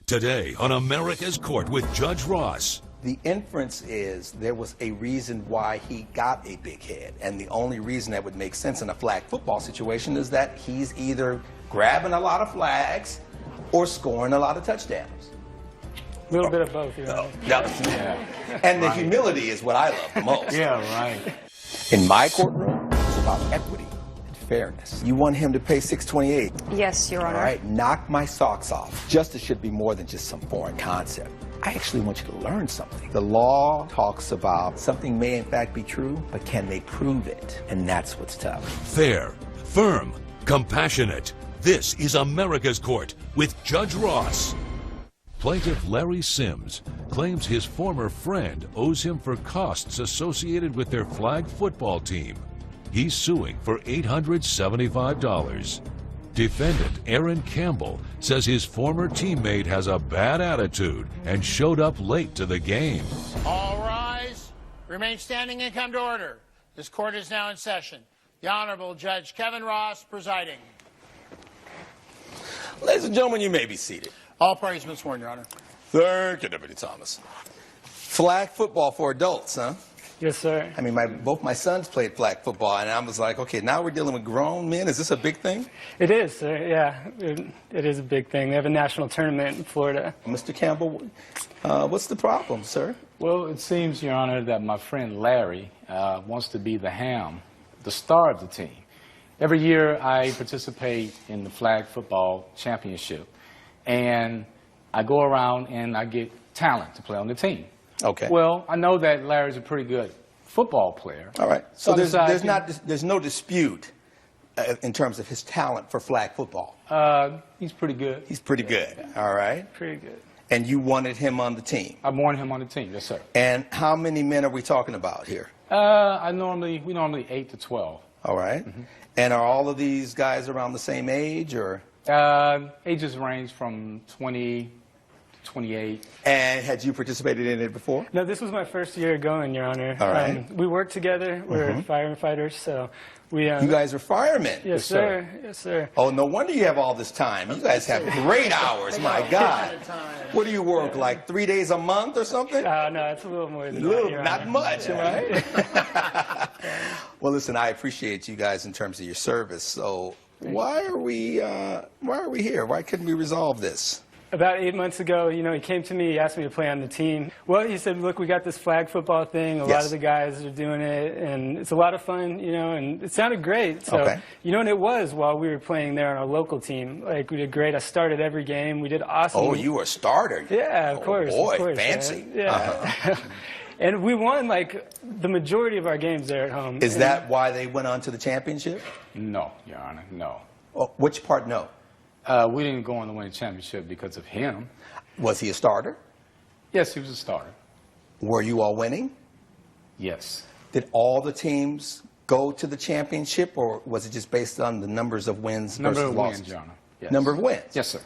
Today on America's Court with Judge Ross. The inference is there was a reason why he got a big head, and the only reason that would make sense in a flag football situation is that he's either grabbing a lot of flags or scoring a lot of touchdowns. A little bit of both, you know. Yeah. And the humility is what I love the most. Yeah, right. In my courtroom, it's about equity and fairness. You want him to pay $628. Yes, Your Honor. All right, knock my socks off. Justice should be more than just some foreign concept. I actually want you to learn something. The law talks about something may in fact be true, but can they prove it? And that's what's tough. Fair, firm, compassionate. This is America's Court with Judge Ross. Plaintiff Larry Sims claims his former friend owes him for costs associated with their flag football team. He's suing for $875. Defendant Aaron Campbell says his former teammate has a bad attitude and showed up late to the game. All rise. Remain standing and come to order. This court is now in session. The Honorable Judge Kevin Ross presiding. Ladies and gentlemen, you may be seated. All parties have been sworn, Your Honor. Thank you, Deputy Thomas. Flag football for adults, huh? Yes, sir. I mean, both my sons played flag football, and I was like, okay, now we're dealing with grown men. Is this a big thing? It is, sir. Yeah, it is a big thing. They have a national tournament in Florida. Mr. Campbell, what's the problem, sir? Well, it seems, Your Honor, that my friend Larry wants to be the ham, the star of the team. Every year I participate in the flag football championship, and I go around and I get talent to play on the team. Okay. Well, I know that Larry's a pretty good football player. All right. So there's no dispute in terms of his talent for flag football. He's pretty good. He's pretty good. All right. Pretty good. And you wanted him on the team? I wanted him on the team, yes, sir. And how many men are we talking about here? We normally 8 to 12. All right. Mm-hmm. And are all of these guys around the same age, or? Ages range from 20 to 28. And had you participated in it before? No, this was my first year going, Your Honor. All right. We work together. We're firefighters, so we... you guys are firemen? Yes, sir. Yes, sir. Oh, no wonder you have all this time. You guys have great hours, my God. What do you work, like 3 days a month or something? No, it's a little more than that, Your Not Honor. much, right? Well, listen, I appreciate you guys in terms of your service. So why are we here? Why couldn't we resolve this? About 8 months ago, you know, he came to me, he asked me to play on the team. Well, he said, look, we got this flag football thing, a lot of the guys are doing it, and it's a lot of fun, you know, and it sounded great. So, you know, and it was while we were playing there on our local team. Like, we did great. I started every game. We did awesome. Oh, you were a starter? Yeah, of course. Boy, of course, fancy. Man. Yeah. And we won, like, the majority of our games there at home. Is that why they went on to the championship? No, Your Honor, no. Oh, which part no? We didn't go on to win a championship because of him. Was he a starter? Yes, he was a starter. Were you all winning? Yes. Did all the teams go to the championship, or was it just based on the numbers of wins Number versus of losses? wins, Your Honor. Yes. Number of wins? Yes, sir.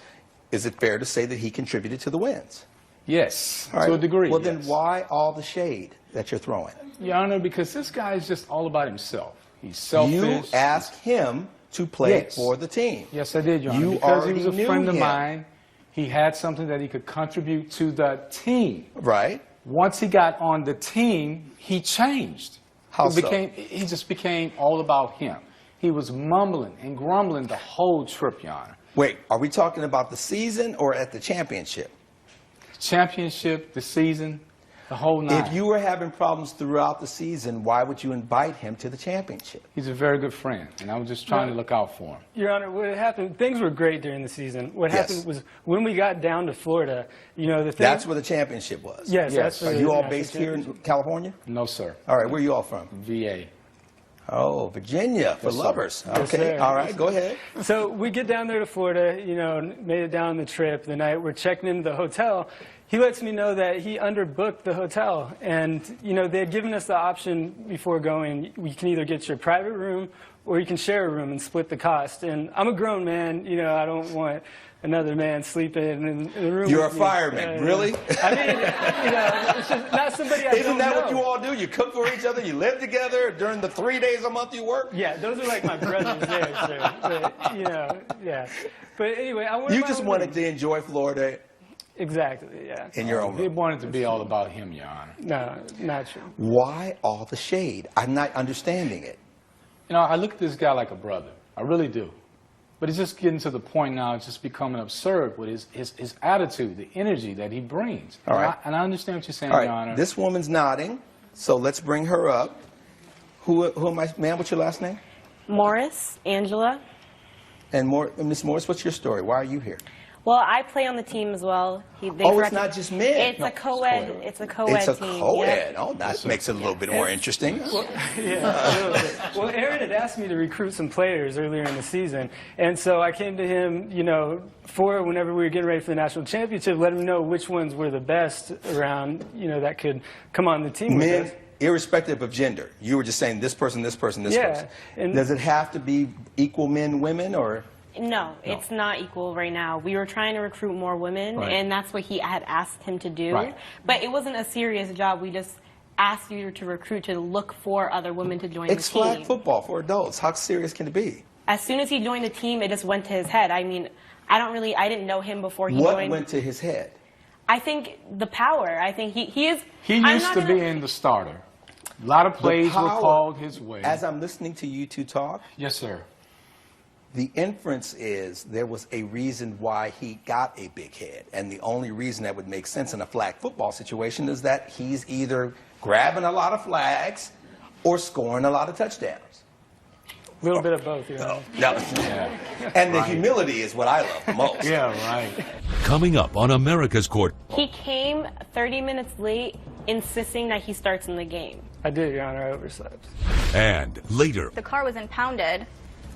Is it fair to say that he contributed to the wins? Yes, All right. to a degree. Well, yes. then why all the shade that you're throwing? Your Honor, because this guy is just all about himself. He's selfish. You asked him to play for the team. Yes, I did, Your Honor. You because he was a already friend knew of him. mine. He had something that he could contribute to the team. Right. Once he got on the team, he changed. How so? He just became all about him. He was mumbling and grumbling the whole trip, Your Honor. Wait, are we talking about the season or at the championship? Championship, the season, the whole nine. If you were having problems throughout the season, why would you invite him to the championship? He's a very good friend, and I was just trying to look out for him. Your Honor, what happened, things were great during the season. What happened was when we got down to Florida, you know, the thing... That's where the championship was? Yes. That's Are you all based here in California? No, sir. All right, where are you all from? VA. Oh, Virginia, for lovers. Yes, Okay, sir. all right, go ahead. So we get down there to Florida, you know, made it down the trip. The night we're checking into the hotel, he lets me know that he underbooked the hotel. And, you know, they had given us the option before going, we can either get your private room or you can share a room and split the cost. And I'm a grown man, you know, I don't want another man sleeping in the room. You're a with me. fireman, really? I mean, you know, it's just not somebody I Isn't don't that know. what you all do? You cook for each other, you live together during the 3 days a month you work? Yeah, those are like my brothers there, sir. But, you know, yeah. But anyway, I wanted You my just own wanted room. to enjoy Florida Exactly, yeah. In your own He room. wanted to be all about him, Your Honor. No, not true. Why all the shade? I'm not understanding it. You know, I look at this guy like a brother. I really do. But it's just getting to the point now, it's just becoming absurd with his attitude, the energy that he brings. All right. And I understand what you're saying, All Your right, Honor. this woman's nodding, so let's bring her up. Who am I, ma'am, what's your last name? Morris, Angela. And Miss Morris, what's your story? Why are you here? Well, I play on the team as well. It's not just men. It's a co-ed. It's a co-ed It's a team. co-ed. Yeah. Oh, that makes it a little bit more interesting. Yeah, a little bit. Well, Aaron had asked me to recruit some players earlier in the season, and so I came to him, you know, whenever we were getting ready for the national championship, let him know which ones were the best around, you know, that could come on the team with Men, us. irrespective of gender. You were just saying this person, this person, this Yeah, person. and- Does it have to be equal men, women, or? No, it's not equal right now. We were trying to recruit more women, Right. and that's what he had asked him to do. Right. But it wasn't a serious job. We just asked you to recruit, to look for other women to join It's the team. flag football for adults. How serious can it be? As soon as he joined the team, it just went to his head. I mean, I didn't know him before he What joined. went to his head? I think the power. I think he is. He I'm used not to gonna- be in the starter. A lot of plays were power- called his way. As I'm listening to you two talk, Yes, sir. the inference is there was a reason why he got a big head. And the only reason that would make sense in a flag football situation is that he's either grabbing a lot of flags or scoring a lot of touchdowns. A little bit of both, you know. No. Yeah. And the humility is what I love the most. Yeah, right. Coming up on America's Court. He came 30 minutes late, insisting that he starts in the game. I did, Your Honor, I overslept. And later, The car was impounded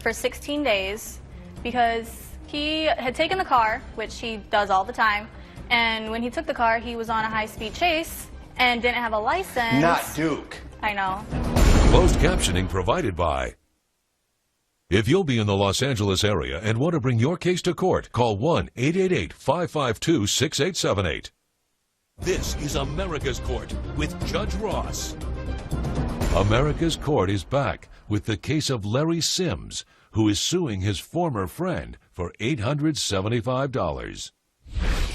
for 16 days because he had taken the car, which he does all the time, and when he took the car, he was on a high-speed chase and didn't have a license. Not Duke. I know. closed captioning provided by. If you'll be in the Los Angeles area and want to bring your case to court, call 1-888-552-6878. This is America's Court with Judge Ross. America's Court is back with the case of Larry Sims, who is suing his former friend for $875.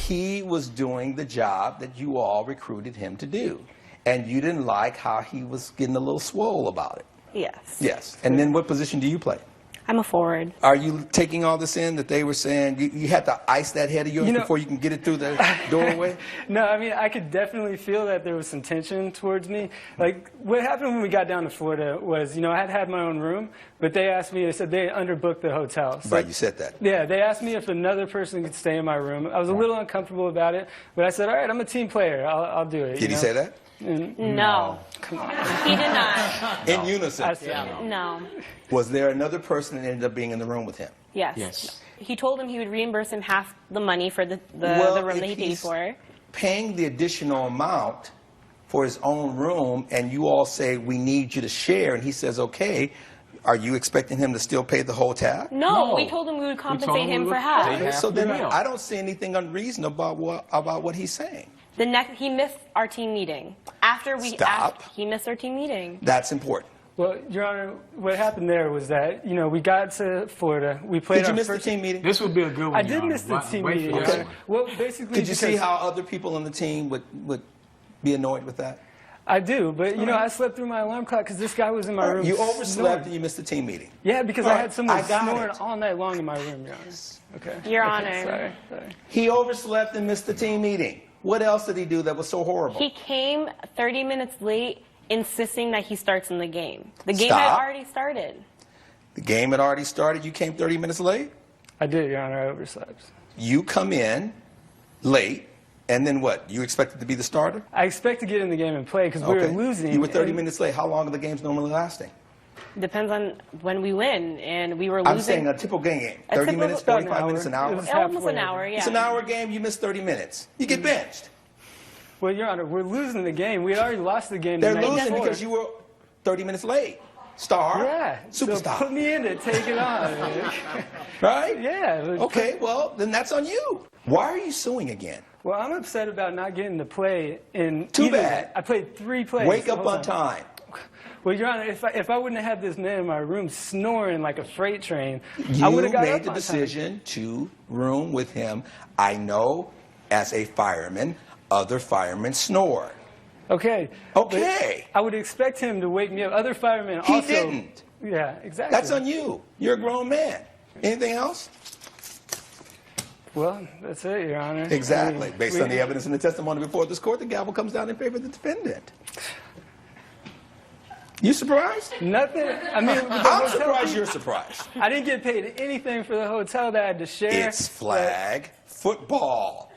He was doing the job that you all recruited him to do. And you didn't like how he was getting a little swole about it. Yes. Yes. And then what position do you play? I'm a forward. Are you taking all this in that they were saying you had to ice that head of yours before you can get it through the doorway? No, I mean, I could definitely feel that there was some tension towards me. Like, what happened when we got down to Florida was, I had my own room, but they asked me, they said they underbooked the hotel. So, Right, you said that. yeah, they asked me if another person could stay in my room. I was a little uncomfortable about it, but I said, all right, I'm a team player. I'll do it. Did he say that? No. He did not. In unison. I said, No. Was there another person that ended up being in the room with him? Yes. Yes. He told him he would reimburse him half the money for the room if that he paid he's for. paying the additional amount for his own room, and you all say, we need you to share, and he says, okay, are you expecting him to still pay the whole tab? No, No. we told him we would told compensate him him we for would half. pay Okay, half so the then meal. I don't see anything unreasonable about what he's saying. He missed our team meeting. After we Stop. asked, he missed our team meeting. That's important. well, Your Honor, what happened there was that, we got to Florida. We played Did you our miss first the team meeting? This would be a good one. I Your did Honor. miss the team Wait meeting. for this Okay. one. Well, basically, Could you see because- how other people on the team would be annoyed with that? I do, but I slept through my alarm clock because this guy was in my room. You overslept snoring. and you missed the team meeting. Yeah, because All I right, had someone I got snoring it. all night long in my room, Your Honor. Okay. Your Okay, Honor. Sorry. He overslept and missed the team meeting. What else did he do that was so horrible? He came 30 minutes late, insisting that he starts in the game. The game Stop. had already started. The game had already started. You came 30 minutes late. I did, Your Honor. I overslept. You come in late, and then what? You expected to be the starter? I expect to get in the game and play because we were losing. You were 30 and minutes late. How long are the games normally lasting? Depends on when we win, and we were losing. I'm saying a typical game. A 30 typical- minutes, about an 45 minutes, an hour. It was Almost halfway. an hour, yeah. It's an hour game. You missed 30 minutes. You get benched. Well, Your Honor, we're losing the game. We had already lost the game. They're the night losing before. because you were 30 minutes late. Star. Yeah. Superstar. So put me in it. Take it on. Right? Yeah. Okay, well, then that's on you. Why are you suing again? Well, I'm upset about not getting to play in. Too either- bad. I played 3 plays. Wake the up whole on time. Well, Your Honor, if I wouldn't have had this man in my room snoring like a freight train, I You would have got made up the on time. decision to room with him. I know as a fireman, other firemen snore. Okay. Okay. I would expect him to wake me up. Other firemen also. He didn't. Yeah, exactly. That's on you. You're a grown man. Anything else? Well, that's it, Your Honor. Exactly. Based on the evidence and the testimony before this court, the gavel comes down in favor of the defendant. You surprised? Nothing. I mean, I'm surprised you're surprised. I didn't get paid anything for the hotel that I had to share. It's flag football.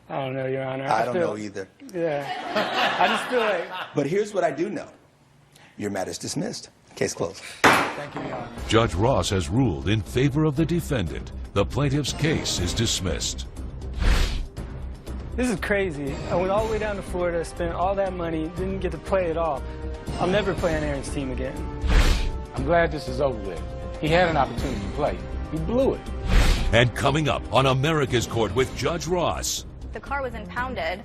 I don't know, Your Honor. I don't know either. Yeah. I just feel like... But here's what I do know. Your matter is dismissed. Case closed. Thank you, Your Honor. Judge Ross has ruled in favor of the defendant. The plaintiff's case is dismissed. This is crazy. I went all the way down to Florida, spent all that money, didn't get to play at all. I'll never play on Aaron's team again. I'm glad this is over with. He had an opportunity to play. He blew it. And coming up on America's Court with Judge Ross. The car was impounded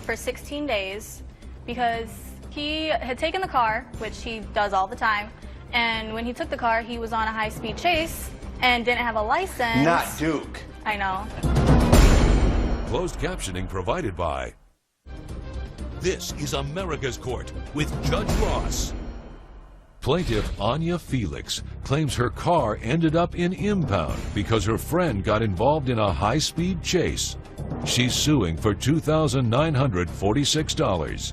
for 16 days because he had taken the car, which he does all the time, and when he took the car, he was on a high-speed chase and didn't have a license. Not Duke. I know. Closed captioning provided by. This is America's Court with Judge Ross. Plaintiff Anya Felix claims her car ended up in impound because her friend got involved in a high-speed chase. She's suing for $2,946.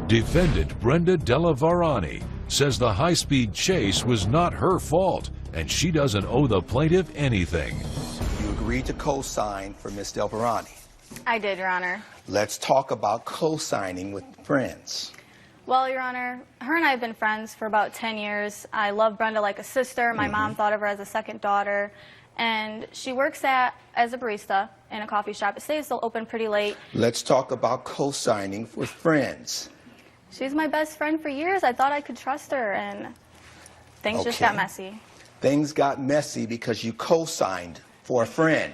Defendant Brenda Della Varani says the high-speed chase was not her fault and she doesn't owe the plaintiff anything. You agreed to co-sign for Miss Del Varani. I did, Your Honor. Let's talk about co-signing with friends. Well, Your Honor, her and I have been friends for about 10 years. I love Brenda like a sister. My mom thought of her as a second daughter. And she works as a barista in a coffee shop. It stays still open pretty late. Let's talk about co-signing with friends. She's my best friend for years. I thought I could trust her, and things just got messy. Things got messy because you co-signed for a friend.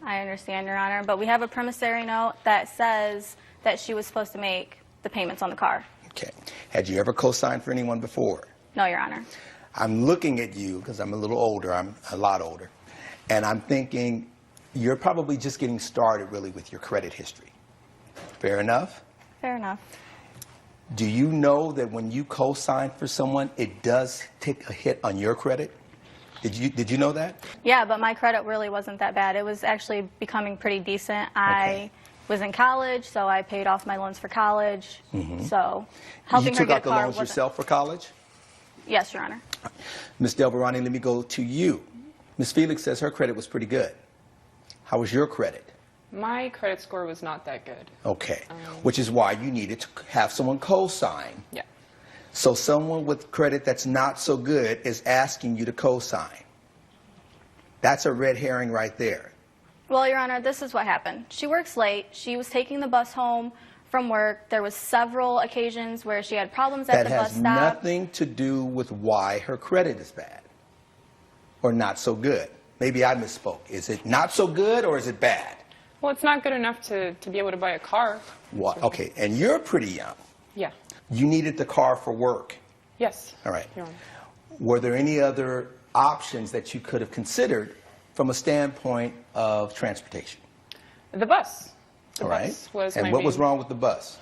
I understand, Your Honor, but we have a promissory note that says that she was supposed to make the payments on the car. Okay. Had you ever co-signed for anyone before? No, Your Honor. I'm looking at you because I'm a little older. I'm a lot older. And I'm thinking you're probably just getting started really with your credit history. Fair enough? Fair enough. Do you know that when you co-sign for someone, it does take a hit on your credit? Did you know that? Yeah, but my credit really wasn't that bad. It was actually becoming pretty decent. I was in college, so I paid off my loans for college. So helping her get a car You took out the loans yourself for college? Yes, Your Honor. Ms. Del Varani, let me go to you. Ms. Felix says her credit was pretty good. How was your credit? My credit score was not that good. Okay, which is why you needed to have someone co-sign. Yeah. So someone with credit that's not so good is asking you to co-sign. That's a red herring right there. Well, Your Honor, this is what happened. She works late. She was taking the bus home from work. There was several occasions where she had problems at the bus stop. That has nothing to do with why her credit is bad or not so good. Maybe I misspoke. Is it not so good or is it bad? Well, it's not good enough to be able to buy a car. What? Okay, and you're pretty young. Yeah. You needed the car for work. Yes. All right. Your Honor. Were there any other options that you could have considered from a standpoint of transportation? The bus. The All right. bus was and my what was main- wrong with the bus?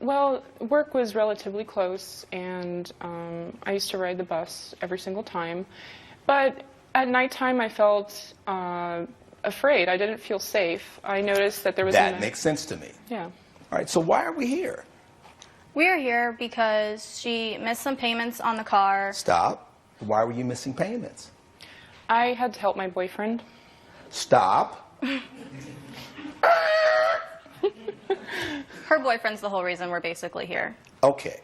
Well, work was relatively close, and I used to ride the bus every single time. But at nighttime, I felt afraid. I didn't feel safe. I noticed that there was That makes sense to me. Yeah. All right, so why are we here? We're here because she missed some payments on the car. Stop. Why were you missing payments? I had to help my boyfriend. Stop. Her boyfriend's the whole reason we're basically here. Okay.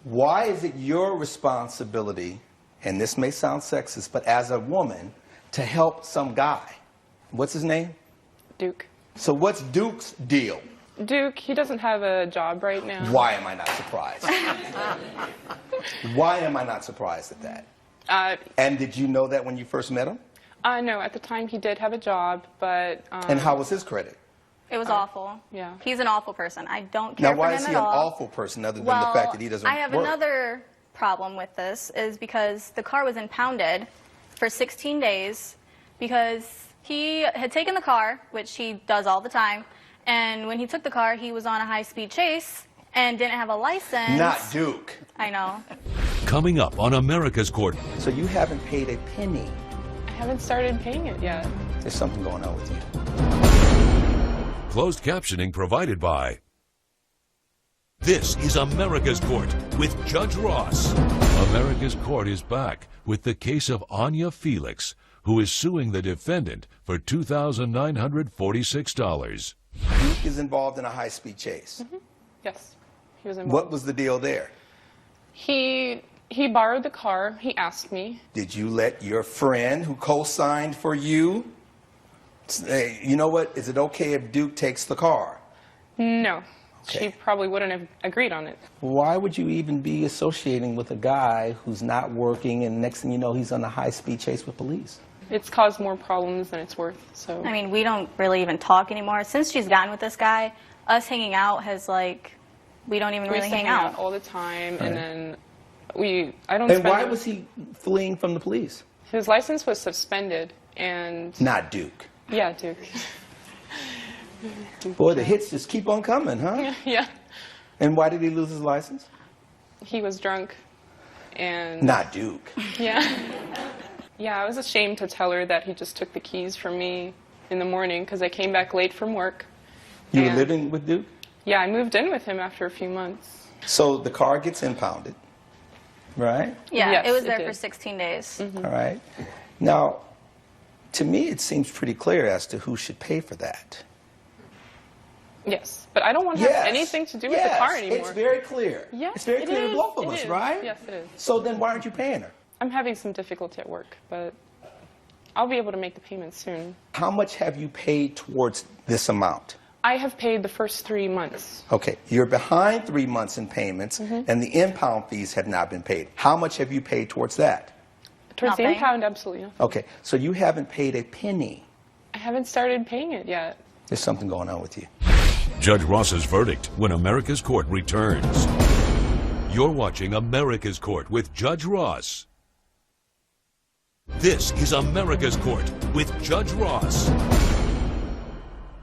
Why is it your responsibility, and this may sound sexist, but as a woman, to help some guy? What's his name? Duke. So what's Duke's deal? Duke, he doesn't have a job right now. Why am I not surprised? Why am I not surprised at that? And did you know that when you first met him? No, at the time he did have a job, but... And how was his credit? It was awful. Yeah. He's an awful person. I don't care Now, for why him is he at an all. awful person other than the fact that he doesn't I have work? another problem with this is because the car was impounded for 16 days because He had taken the car, which he does all the time, and when he took the car, he was on a high-speed chase and didn't have a license. Not Duke. I know. Coming up on America's Court. So you haven't paid a penny. I haven't started paying it yet. There's something going on with you. Closed captioning provided by. This is America's Court with Judge Ross. America's Court is back with the case of Anya Felix, who is suing the defendant for $2,946. Duke is involved in a high-speed chase. Mm-hmm. Yes, he was involved. What was the deal there? He borrowed the car. He asked me. Did you let your friend who co-signed for you say, you know what, is it okay if Duke takes the car? No. Okay. She probably wouldn't have agreed on it. Why would you even be associating with a guy who's not working and next thing you know he's on a high-speed chase with police? It's caused more problems than it's worth, so. I mean, we don't really even talk anymore. Since she's gotten with this guy, us hanging out has, like, we don't even really hang out all the time, right. and then I don't And spend why was he fleeing from the police? His license was suspended, and. Not Duke. Yeah, Duke. Boy, the hits just keep on coming, huh? Yeah. And why did he lose his license? He was drunk, and. Not Duke. Yeah. Yeah, I was ashamed to tell her that he just took the keys from me in the morning because I came back late from work. You were living with Duke? Yeah, I moved in with him after a few months. So the car gets impounded, right? Yeah, Yes, it was it there did. for 16 days. Mm-hmm. All right. Now, to me, it seems pretty clear as to who should pay for that. Yes, but I don't want to have anything to do with the car anymore. It's very clear. Yes, it's very it clear to is. both of It us, is. right? Yes, it is. So then why aren't you paying her? I'm having some difficulty at work, but I'll be able to make the payment soon. How much have you paid towards this amount? I have paid the first 3 months. Okay, you're behind 3 months in payments, and the impound fees have not been paid. How much have you paid towards that? Towards the Nothing. impound, absolutely nothing. Okay, so you haven't paid a penny. I haven't started paying it yet. There's something going on with you. Judge Ross's verdict when America's Court returns. You're watching America's Court with Judge Ross. This is America's Court with Judge Ross.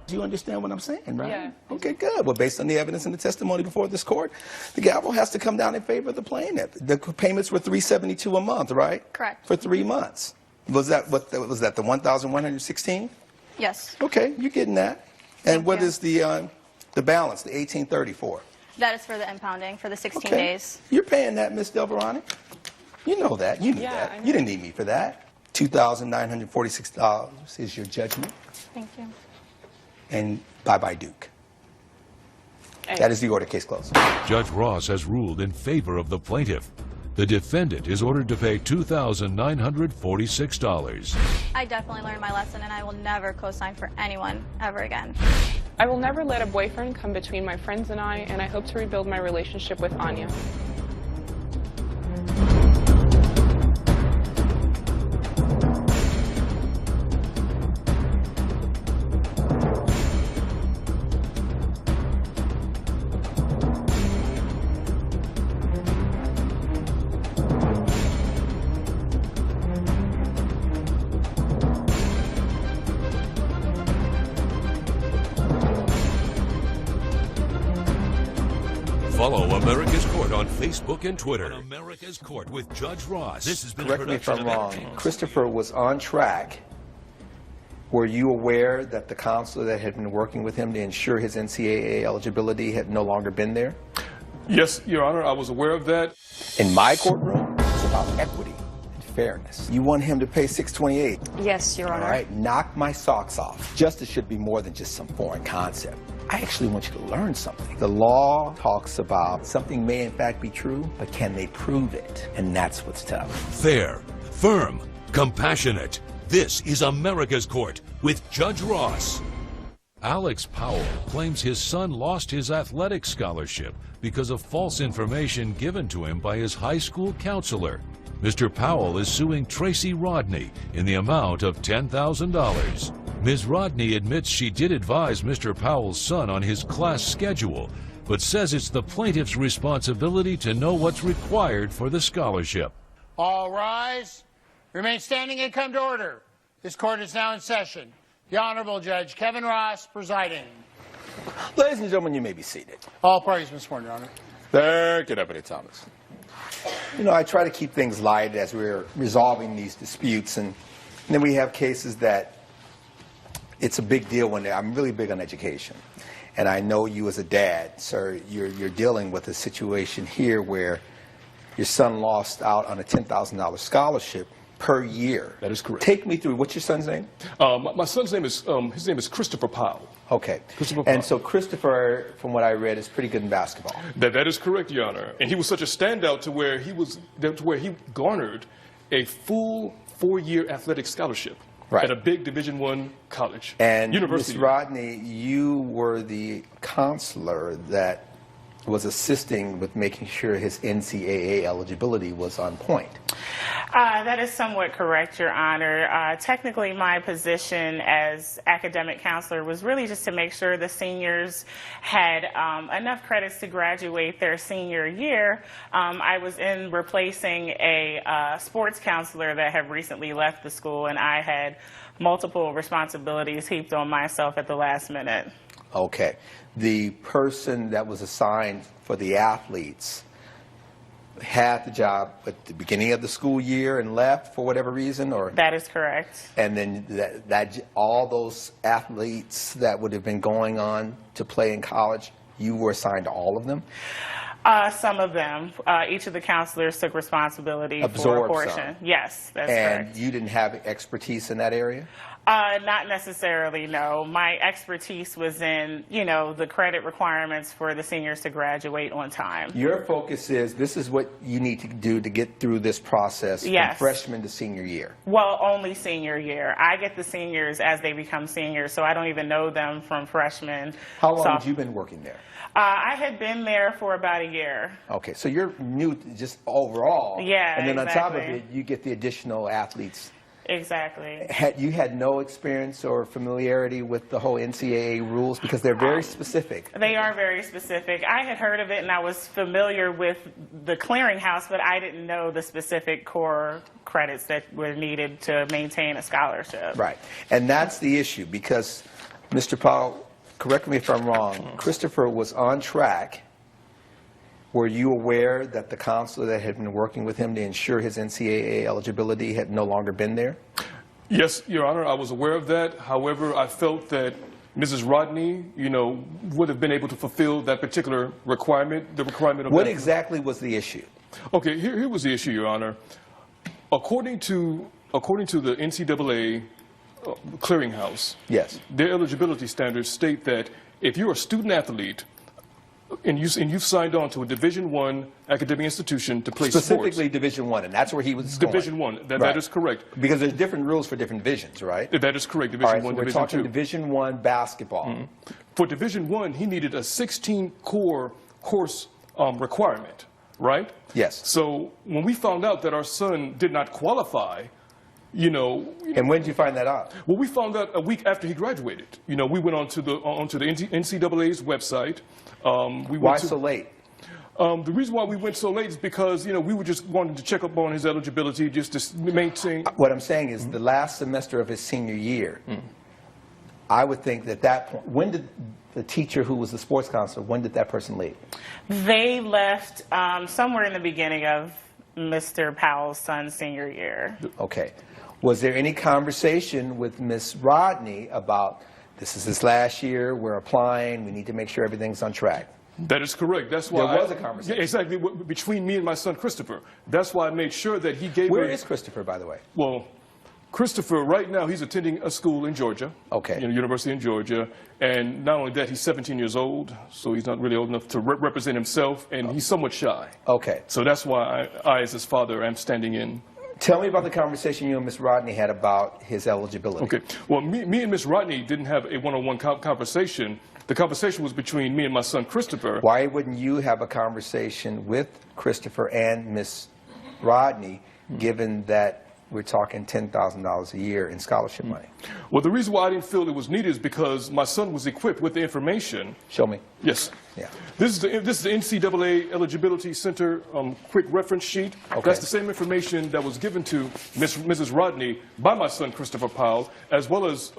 Do you understand what I'm saying, right? Yeah. Okay, good. Well, based on the evidence and the testimony before this court, the gavel has to come down in favor of the plaintiff. The payments were $372 a month, right? Correct. For 3 months. Was that what? Was that the $1,116? Yes. Okay, you're getting that. And Thank what you. is the balance, the $1,834? That is for the impounding for the 16 Okay. days. You're paying that, Miss Delverani. You know that. You knew Yeah, that. I know. You didn't need me for that. $2,946 is your judgment. Thank you. And bye-bye, Duke. Hey. That is the order. Case closed. Judge Ross has ruled in favor of the plaintiff. The defendant is ordered to pay $2,946. I definitely learned my lesson, and I will never co-sign for anyone ever again. I will never let a boyfriend come between my friends and I hope to rebuild my relationship with Anya. Follow America's Court on Facebook and Twitter. America's Court with Judge Ross. This has been a Correct me if I'm production of wrong. Entertainment. Christopher was on track. Were you aware that the counselor that had been working with him to ensure his NCAA eligibility had no longer been there? Yes, Your Honor, I was aware of that. In my courtroom, it's about equity and fairness. You want him to pay $628. Yes, Your Honor. All right, knock my socks off. Justice should be more than just some foreign concept. I actually want you to learn something. The law talks about something may in fact be true, but can they prove it? And that's what's tough. Fair, firm, compassionate. This is America's Court with Judge Ross. Alex Powell claims his son lost his athletic scholarship because of false information given to him by his high school counselor. Mr. Powell is suing Tracy Rodney in the amount of $10,000. Ms. Rodney admits she did advise Mr. Powell's son on his class schedule, but says it's the plaintiff's responsibility to know what's required for the scholarship. All rise. Remain standing and come to order. This court is now in session. The Honorable Judge Kevin Ross presiding. Ladies and gentlemen, you may be seated. All parties been sworn, Your Honor. Thank you, Deputy Thomas. You know, I try to keep things light as we're resolving these disputes, and then we have cases that it's a big deal when I'm really big on education. And I know you as a dad, sir, you're dealing with a situation here where your son lost out on a $10,000 scholarship per year. That is correct. Take me through, what's your son's name? My son's name is, his name is Christopher Powell. Okay. Christopher Powell. And so Christopher, from what I read, is pretty good in basketball. That is correct, Your Honor. And he was such a standout to where he garnered a full 4-year athletic scholarship. Right. At a big Division I college. And university. Ms. Rodney, you were the counselor that was assisting with making sure his NCAA eligibility was on point. That is somewhat correct, Your Honor. Technically, my position as academic counselor was really just to make sure the seniors had enough credits to graduate their senior year. I was in replacing a sports counselor that had recently left the school, and I had multiple responsibilities heaped on myself at the last minute. Okay. The person that was assigned for the athletes had the job at the beginning of the school year and left for whatever reason, or? That is correct. And then all those athletes that would have been going on to play in college, you were assigned to all of them? Some of them. Each of the counselors took responsibility for a portion. Some. Yes, that's and correct. You didn't have expertise in that area? Not necessarily, no. My expertise was in, the credit requirements for the seniors to graduate on time. Your focus is, this is what you need to do to get through this process from freshman to senior year. Well, only senior year. I get the seniors as they become seniors, so I don't even know them from freshmen. How long have you been working there? I had been there for about a year. Okay, so you're new just overall. Yeah, and then exactly. on top of it, you get the additional athletes. Exactly. You had no experience or familiarity with the whole NCAA rules because they're very specific. They are very specific. I had heard of it and I was familiar with the clearinghouse, but I didn't know the specific core credits that were needed to maintain a scholarship. Right. And that's the issue because, Mr. Powell, correct me if I'm wrong, Christopher was on track. Were you aware that the counselor that had been working with him to ensure his NCAA eligibility had no longer been there? Yes, Your Honor, I was aware of that. However, I felt that Mrs. Rodney, would have been able to fulfill that particular requirement, the requirement of What that. exactly was the issue? Okay, here was the issue, Your Honor. According to the NCAA clearinghouse, yes, their eligibility standards state that if you're a student athlete and you've signed on to a Division I academic institution to play specifically sports. Division I, and that's where he was Division going. I, that is correct. Because there's different rules for different divisions, right? That is correct, Division All right, I, so we're Division talking II. Division I basketball. Mm-hmm. For Division I, he needed a 16-core course requirement, right? Yes. So when we found out that our son did not qualify, And when did you find that out? Well, we found out a week after he graduated. We went onto the NCAA's website. Why so late? The reason why we went so late is because, we were just wanting to check up on his eligibility just to maintain. What I'm saying is the last semester of his senior year, I would think that point, when did the teacher who was the sports counselor, when did that person leave? They left somewhere in the beginning of Mr. Powell's son's senior year. Okay. Was there any conversation with Ms. Rodney about, this is his last year, we're applying, we need to make sure everything's on track? That is correct. That's why there was a conversation. Yeah, exactly, between me and my son Christopher. That's why I made sure that he gave Where is Christopher, by the way? Well, Christopher, right now, he's attending a school in Georgia. Okay. University in Georgia. And not only that, he's 17 years old, so he's not really old enough to represent himself, and he's somewhat shy. Okay. So that's why I, as his father, am standing in. Tell me about the conversation you and Ms. Rodney had about his eligibility. Okay. Well, me and Ms. Rodney didn't have a one-on-one conversation. The conversation was between me and my son Christopher. Why wouldn't you have a conversation with Christopher and Ms. Rodney, given that we're talking $10,000 a year in scholarship money. Well, the reason why I didn't feel it was needed is because my son was equipped with the information. Show me. Yes. Yeah. This is the NCAA Eligibility Center quick reference sheet. Okay. That's the same information that was given to Mrs. Rodney by my son, Christopher Powell, as well as,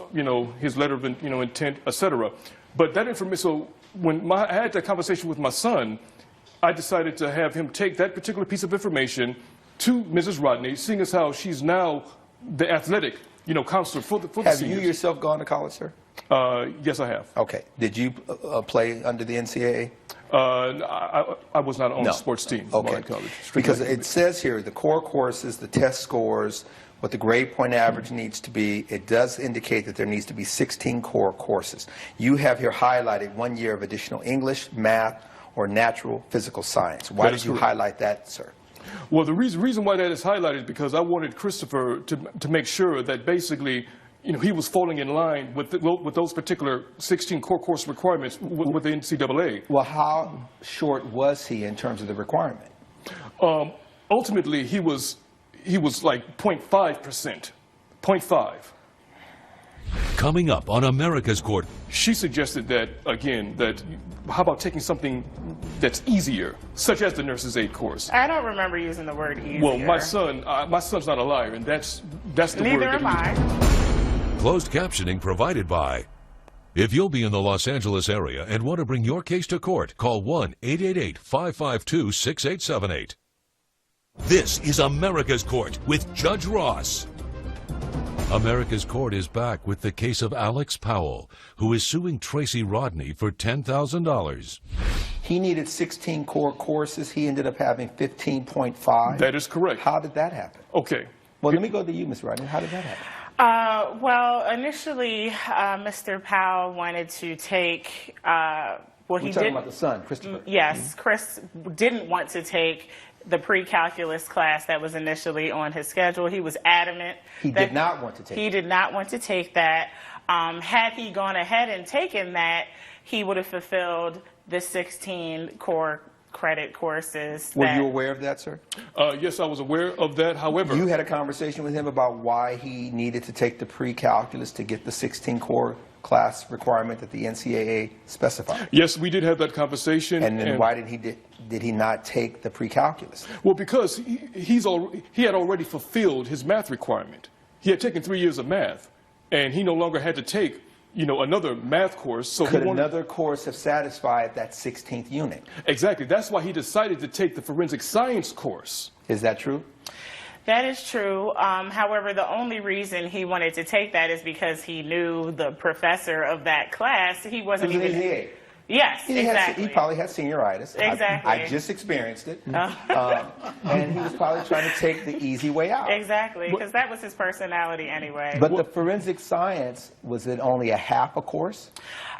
his letter of, intent, etc. But that information, so when I had that conversation with my son, I decided to have him take that particular piece of information to Mrs. Rodney, seeing as how she's now the athletic, counselor for the Have seniors. you yourself gone to college, sir? Yes, I have. Okay. Did you play under the NCAA? I was not on the sports team while in college. Because it says here, the core courses, the test scores, what the grade point average needs to be, it does indicate that there needs to be 16 core courses. You have here highlighted 1 year of additional English, math, or natural physical science. Why did you highlight that, sir? Well, the reason why that is highlighted is because I wanted Christopher to make sure that basically, he was falling in line with those particular 16 core course requirements with the NCAA. Well, how short was he in terms of the requirement? Ultimately, he was like 0.5%, 0.5. Coming up on America's Court. She suggested that, again, how about taking something that's easier, such as the nurse's aid course? I don't remember using the word easier. Well, my son's not a liar, and that's the word. Neither am I. Closed captioning provided by. If you'll be in the Los Angeles area and want to bring your case to court, call 1-888-552-6878. This is America's Court with Judge Ross. America's Court is back with the case of Alex Powell, who is suing Tracy Rodney for $10,000. He needed 16 core courses. He ended up having 15.5. That is correct. How did that happen? Okay. Well, let me go to you, Ms. Rodney. How did that happen? Well, initially, Mr. Powell wanted to take, We're talking about the son, Christopher. Yes, Chris didn't want to take the pre-calculus class that was initially on his schedule. He was adamant. He did not want to take it. He did not want to take that. Had he gone ahead and taken that, he would have fulfilled the 16 core credit courses. Were you aware of that, sir? Yes, I was aware of that. However, you had a conversation with him about why he needed to take the pre-calculus to get the 16 core class requirement that the NCAA specified. Yes, we did have that conversation. And then why did he not take the pre-calculus? Well, because he had already fulfilled his math requirement. He had taken 3 years of math, and he no longer had to take, another math course. So could another course have satisfied that 16th unit? Exactly. That's why he decided to take the forensic science course. Is that true? That is true. However, the only reason he wanted to take that is because he knew the professor of that class. He wasn't even. Yes, exactly. He probably had senioritis. Exactly. I just experienced it. And he was probably trying to take the easy way out. Exactly, because that was his personality anyway. But the forensic science, was it only a half a course?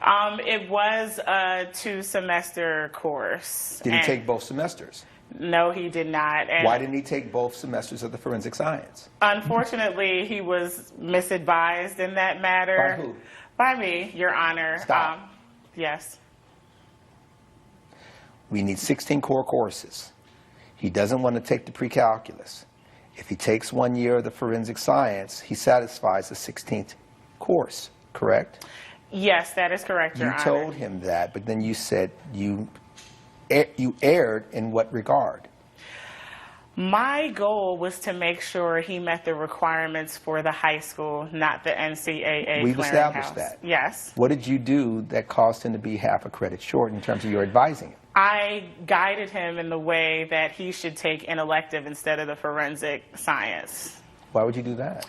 It was a 2-semester course. Did he take both semesters? No, he did not. And why didn't he take both semesters of the forensic science? Unfortunately, he was misadvised in that matter. By who? By me, Your Honor. Stop. Yes. We need 16 core courses. He doesn't want to take the pre-calculus. If he takes 1 year of the forensic science, he satisfies the 16th course, correct? Yes, that is correct, Your Honor. You told him that, but then you said you erred in what regard? My goal was to make sure he met the requirements for the high school, not the NCAA. We've established that. Yes. What did you do that caused him to be half a credit short in terms of your advising him? I guided him in the way that he should take an elective instead of the forensic science. Why would you do that?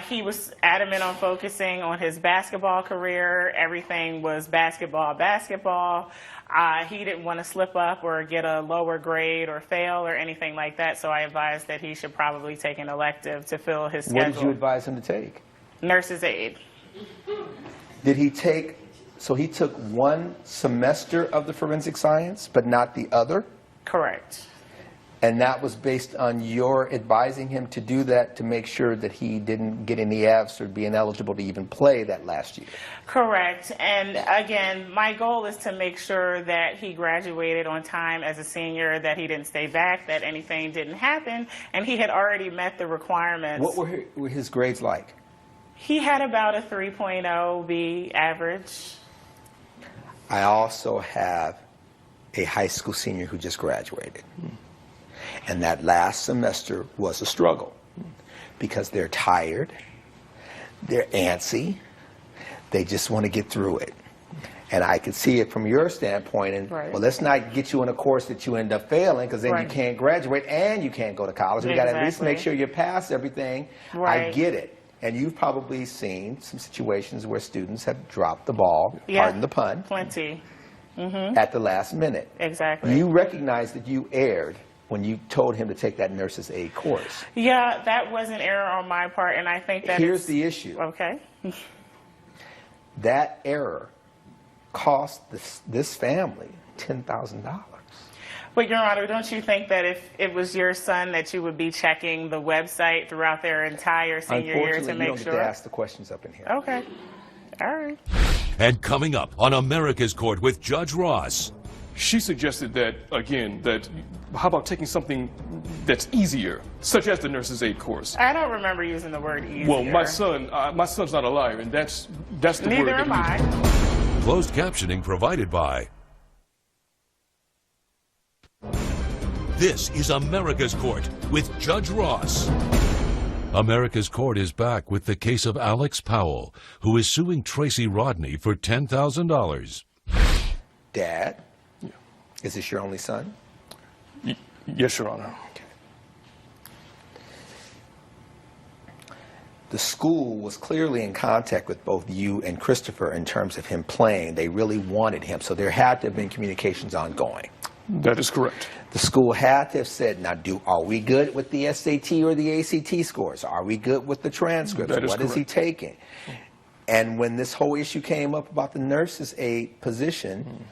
He was adamant on focusing on his basketball career. Everything was basketball, basketball. He didn't want to slip up or get a lower grade or fail or anything like that, so I advised that he should probably take an elective to fill his schedule. What did you advise him to take? Nurse's aid. Did he take, so he took 1 semester of the forensic science, but not the other? Correct. And that was based on your advising him to do that to make sure that he didn't get any Fs or be ineligible to even play that last year? Correct. And again, my goal is to make sure that he graduated on time as a senior, that he didn't stay back, that anything didn't happen, and he had already met the requirements. What were his grades like? He had about a 3.0 B average. I also have a high school senior who just graduated. And that last semester was a struggle because they're tired, they're antsy, they just want to get through it. And I could see it from your standpoint, and Right. well, let's not get you in a course that you end up failing, because then Right. you can't graduate and you can't go to college. We got to at least Exactly. make sure you pass everything. I Right. get it. And you've probably seen some situations where students have dropped the ball, Yeah. pardon the pun, Plenty. at the last minute. Exactly. You recognize that you erred when you told him to take that nurse's aid course. Yeah, that was an error on my part, and I think that Here's it's- the issue. Okay. That error cost this family $10,000. But, Your Honor, don't you think that if it was your son that you would be checking the website throughout their entire senior year to Unfortunately, you make don't sure? get to ask the questions up in here. Okay. All right. And coming up on America's Court with Judge Ross. She suggested that, again, that how about taking something that's easier, such as the nurse's aid course? I don't remember using the word easier. Well, my son's not a liar, and that's the word. Neither that am I. Closed captioning provided by. This is America's Court with Judge Ross. America's Court is back with the case of Alex Powell, who is suing Tracy Rodney for $10,000. Dad, is this your only son? Yes, Your Honor. The school was clearly in contact with both you and Christopher in terms of him playing. They really wanted him, so there had to have been communications ongoing. That is correct. The school had to have said, now, are we good with the SAT or the ACT scores? Are we good with the transcripts? That is What is he correct. taking? And when this whole issue came up about the nurse's aid position,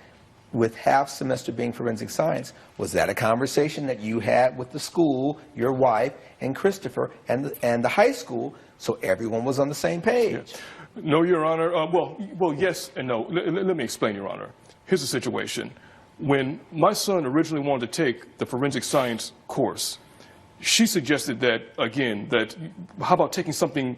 with half semester being forensic science, was that a conversation that you had with the school, your wife, and Christopher, and the high school, so everyone was on the same page? Yes. No, Your Honor. Well, yes and no. Let me explain, Your Honor. Here's the situation. When my son originally wanted to take the forensic science course, she suggested that, again, that how about taking something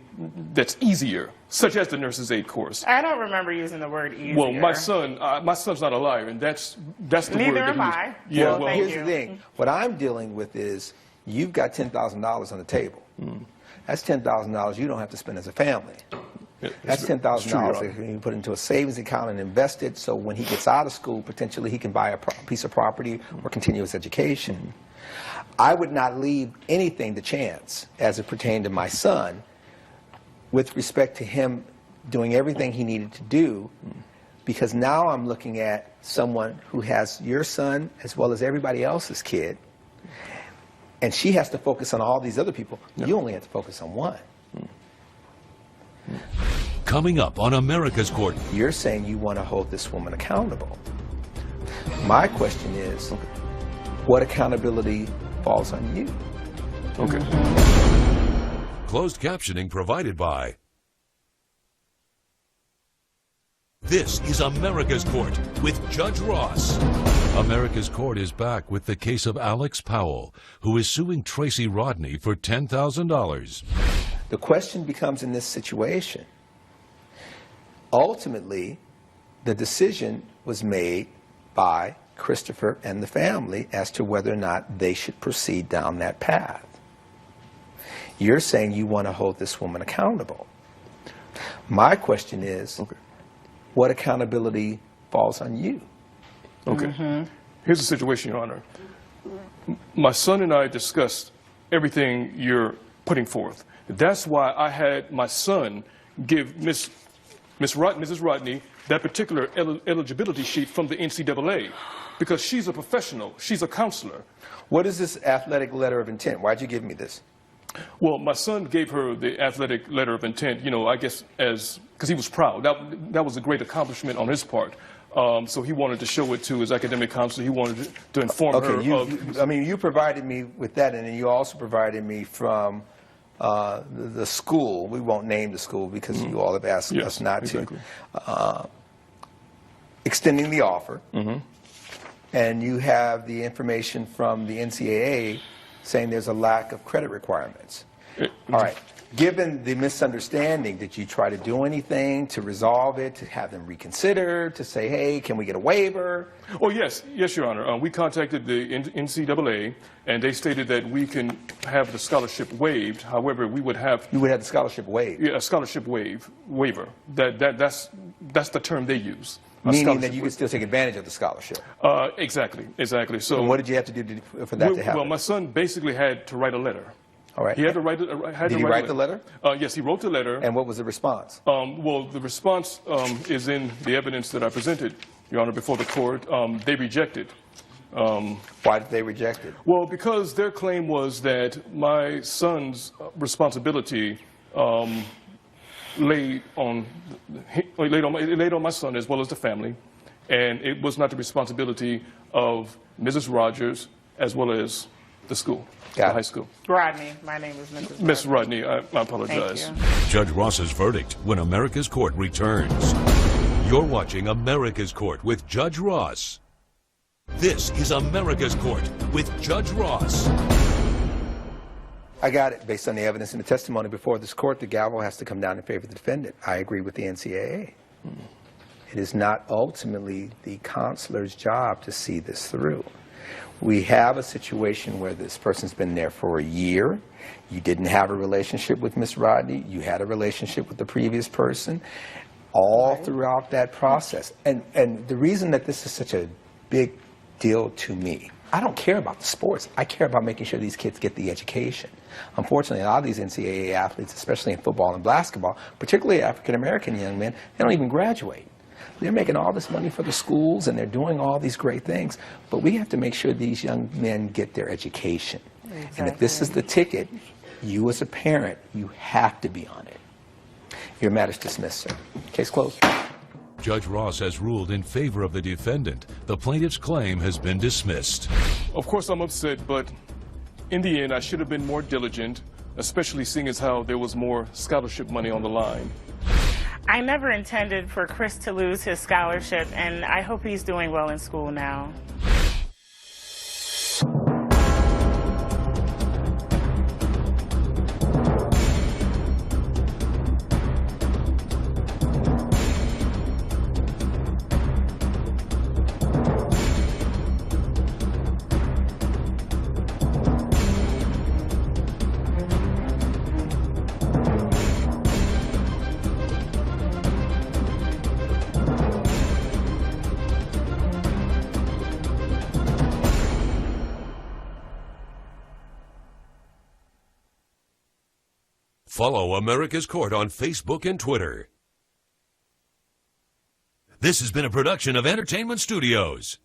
that's easier, such as the nurse's aid course? I don't remember using the word easier. Well, my son's not a liar, and that's the word. Neither that am I. Yeah, Well, well, thank Here's you. the thing. What I'm dealing with is you've got $10,000 on the table. That's $10,000 you don't have to spend as a family. That's $10,000 that you put into a savings account and invest it, so when he gets out of school, potentially he can buy a piece of property or continue his education. I would not leave anything to chance as it pertained to my son with respect to him doing everything he needed to do, because now I'm looking at someone who has your son as well as everybody else's kid, and she has to focus on all these other people. You only have to focus on one. Coming up on America's Court. You're saying you want to hold this woman accountable. My question is, what accountability falls on you? Okay. Closed captioning provided by. This is America's Court with Judge Ross. America's Court is back with the case of Alex Powell, who is suing Tracy Rodney for $10,000. The question becomes in this situation, ultimately, the decision was made by Christopher and the family as to whether or not they should proceed down that path. You're saying you want to hold this woman accountable. My question is, what accountability falls on you? Okay. Here's the situation, Your Honor. My son and I discussed everything you're putting forth. That's why I had my son give Mrs. Rodney that particular eligibility sheet from the NCAA, because she's a professional. She's a counselor. What is this athletic letter of intent? Why'd you give me this? Well, my son gave her the athletic letter of intent, I guess because he was proud. That was a great accomplishment on his part. So he wanted to show it to his academic counselor. He wanted to inform her of... I mean, you provided me with that, and then you also provided me from the school. We won't name the school because you all have asked us not to. Extending the offer. And you have the information from the NCAA saying there's a lack of credit requirements. All right. Given the misunderstanding, did you try to do anything to resolve it, to have them reconsider, to say, hey, can we get a waiver? Oh, yes, Your Honor. We contacted the NCAA, and they stated that we can have the scholarship waived. However, we would have... You would have the scholarship waived? Yeah, a scholarship waiver. That's the term they use. Meaning that you could still take advantage of the scholarship? Exactly. So and what did you have to do for that to happen? Well, my son basically had to write a letter. All right. He had to write. Did he write the letter? Yes, he wrote the letter. And what was the response? Well, the response is in the evidence that I presented, Your Honor, before the court. They rejected. Why did they reject it? Well, because their claim was that my son's responsibility laid on my son as well as the family, and it was not the responsibility of Mrs. Rogers as well as the school, the high school. Rodney. My name is Mrs. Rodney. Miss Rodney, I apologize. Thank you. Judge Ross's verdict when America's Court returns. You're watching America's Court with Judge Ross. This is America's Court with Judge Ross. I got it. Based on the evidence and the testimony before this court, the gavel has to come down in favor of the defendant. I agree with the NCAA. It is not ultimately the counselor's job to see this through. We have a situation where this person's been there for a year. You didn't have a relationship with Miss Rodney. You had a relationship with the previous person all throughout that process. And the reason that this is such a big deal to me, I don't care about the sports. I care about making sure these kids get the education. Unfortunately, a lot of these NCAA athletes, especially in football and basketball, particularly African-American young men, they don't even graduate. They're making all this money for the schools, and they're doing all these great things. But we have to make sure these young men get their education. Exactly. And if this is the ticket, you as a parent, you have to be on it. Your matter's dismissed, sir. Case closed. Judge Ross has ruled in favor of the defendant. The plaintiff's claim has been dismissed. Of course, I'm upset, but in the end, I should have been more diligent, especially seeing as how there was more scholarship money on the line. I never intended for Chris to lose his scholarship, and I hope he's doing well in school now. Follow America's Court on Facebook and Twitter. This has been a production of Entertainment Studios.